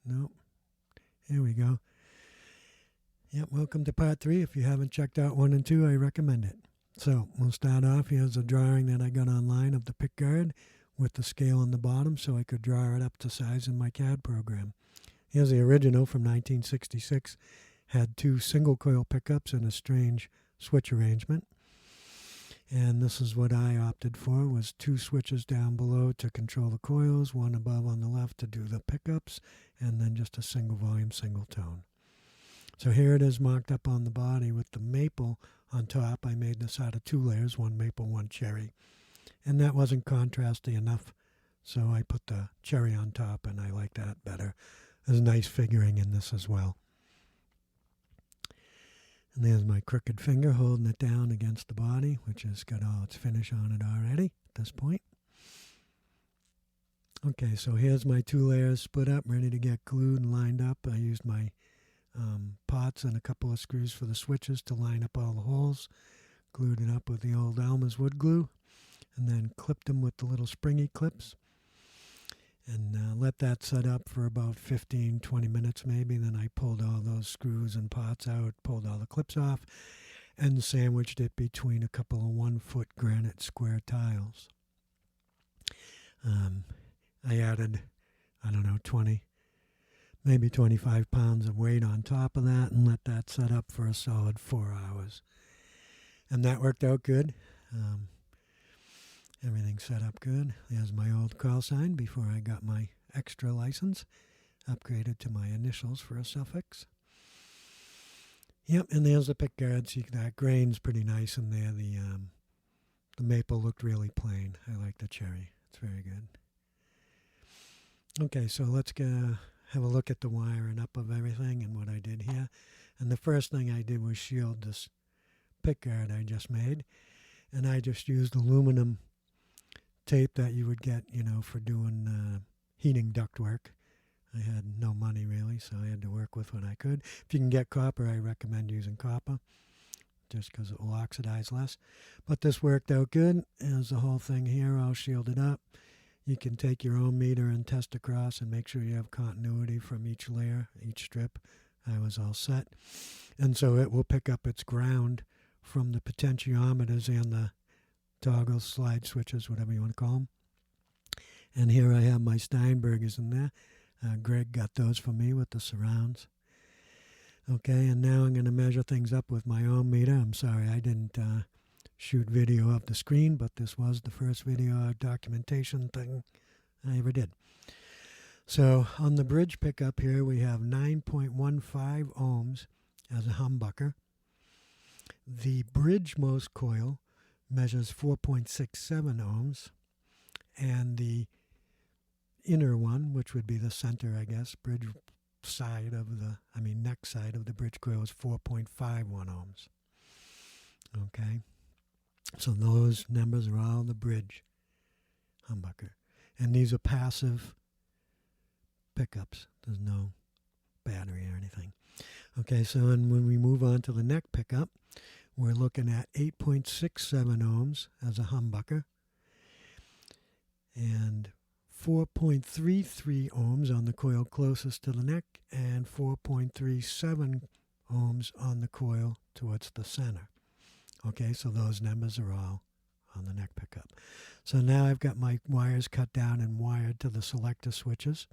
Nope. Here we go. Yep, welcome to part 3. If you haven't checked out 1 and 2, I recommend it. So we'll start off. Here's a drawing that I got online of the pickguard with the scale on the bottom so I could draw it up to size in my CAD program. Here's the original from 1966. Had 2 single coil pickups and a strange switch arrangement. And this is what I opted for, was 2 switches down below to control the coils, 1 above on the left to do the pickups, and then just a single volume, single tone. So here it is marked up on the body with the maple on top. I made this out of 2 layers, 1 maple, 1 cherry. And that wasn't contrasty enough, so I put the cherry on top, and I like that better. There's nice figuring in this as well. And there's my crooked finger holding it down against the body, which has got all its finish on it already at this point. Okay, so here's my 2 layers split up, ready to get glued and lined up. I used my pots and a couple of screws for the switches to line up all the holes. Glued it up with the old Elmer's wood glue, and then clipped them with the little springy clips. And let that set up for about 15-20 minutes maybe. Then I pulled all those screws and pots out, pulled all the clips off, and sandwiched it between a couple of 1-foot granite square tiles. I added, 20, maybe 25 pounds of weight on top of that, and let that set up for a solid 4 hours. And that worked out good. Everything set up good. There's my old call sign before I got my extra license, upgraded to my initials for a suffix. Yep, and there's the pickguard. See, that grain's pretty nice in there. The maple looked really plain. I like the cherry. It's very good. Okay, so let's have a look at the wiring up of everything and what I did here. And the first thing I did was shield this pickguard I just made. And I just used aluminum tape that you would get, for doing heating duct work. I had no money really, so I had to work with what I could. If you can get copper, I recommend using copper, just because it will oxidize less. But this worked out good. There's the whole thing here all shielded up. You can take your own meter and test across and make sure you have continuity from each layer, each strip. I was all set. And so it will pick up its ground from the potentiometers and the toggles, slide switches, whatever you want to call them. And here I have my Steinbergers in there. Greg got those for me with the surrounds. Okay, and now I'm going to measure things up with my own meter. I'm sorry I didn't shoot video of the screen, but this was the first video documentation thing I ever did. So on the bridge pickup here, we have 9.15 ohms as a humbucker. The bridge-most coil measures 4.67 ohms, and the inner one, which would be the center, I guess, bridge side of the, neck side of the bridge coil is 4.51 ohms. Okay, so those numbers are all the bridge humbucker, and these are passive pickups. There's no battery or anything. Okay, so when we move on to the neck pickup, we're looking at 8.67 ohms as a humbucker and 4.33 ohms on the coil closest to the neck and 4.37 ohms on the coil towards the center. Okay, so those numbers are all on the neck pickup. So now I've got my wires cut down and wired to the selector switches.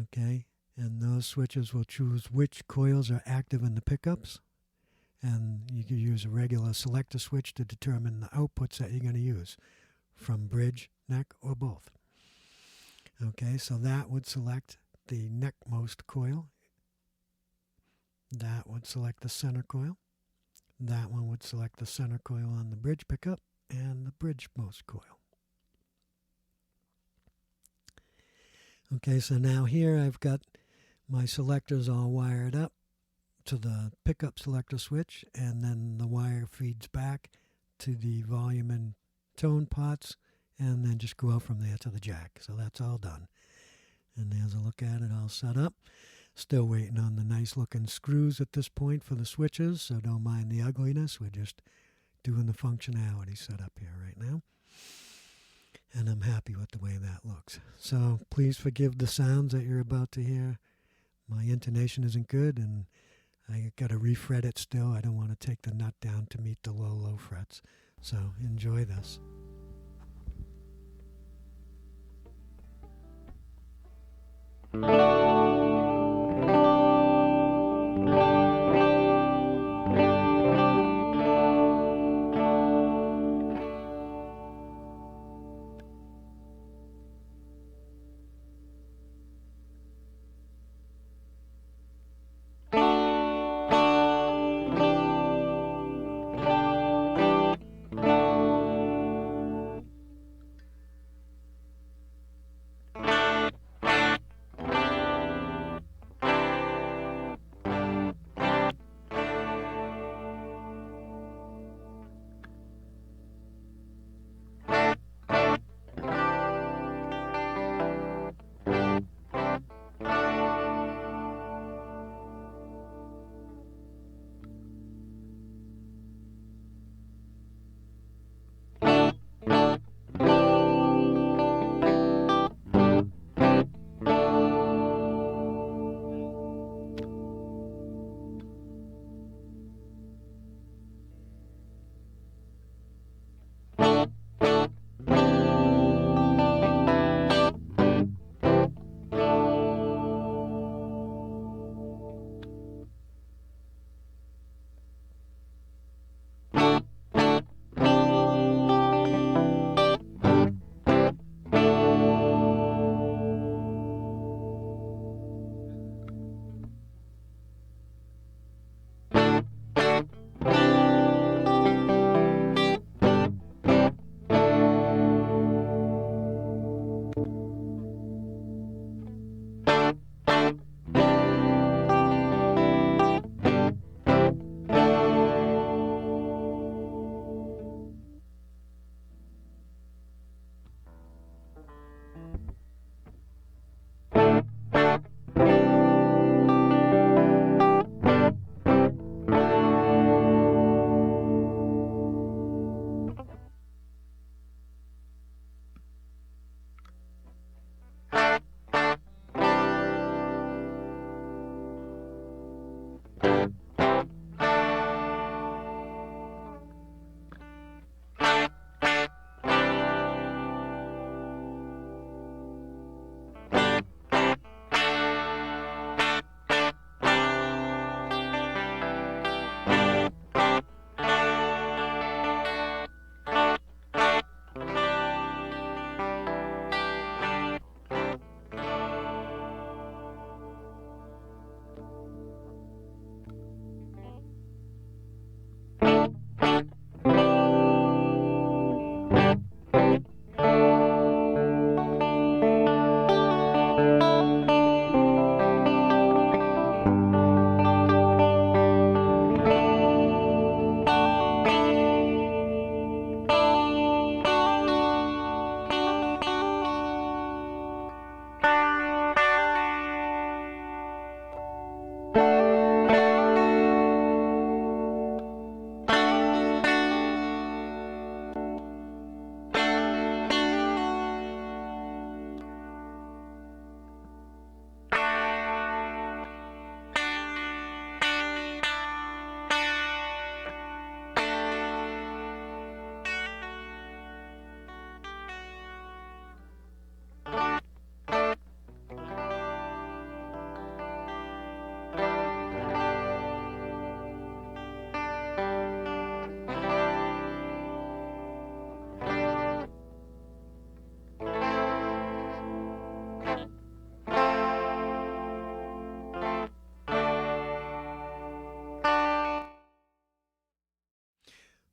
Okay, and those switches will choose which coils are active in the pickups. And you can use a regular selector switch to determine the outputs that you're going to use from bridge, neck, or both. Okay, so that would select the neckmost coil. That would select the center coil. That one would select the center coil on the bridge pickup and the bridge-most coil. Okay, so now here I've got my selectors all wired up to the pickup selector switch, and then the wire feeds back to the volume and tone pots, and then just go out from there to the jack. So that's all done. And there's a look at it all set up. Still waiting on the nice looking screws at this point for the switches, so don't mind the ugliness. We're just doing the functionality set up here right now. and I'm happy with the way that looks. So please forgive the sounds that you're about to hear. My intonation isn't good, and I got to refret it still. I don't want to take the nut down to meet the low frets. So enjoy this.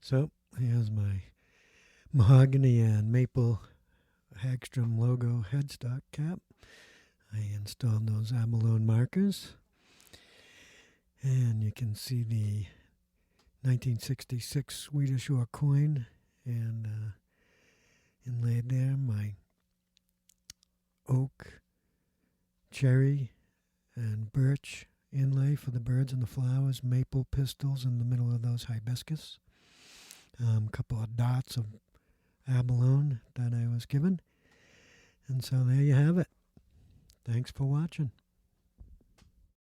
So here's my mahogany and maple Hagstrom logo headstock cap. I installed those abalone markers, and you can see the 1966 Swedish ore coin and inlaid there. My oak, cherry, and birch inlay for the birds and the flowers, maple pistils in the middle of those hibiscus. A couple of dots of abalone that I was given. And so there you have it. Thanks for watching.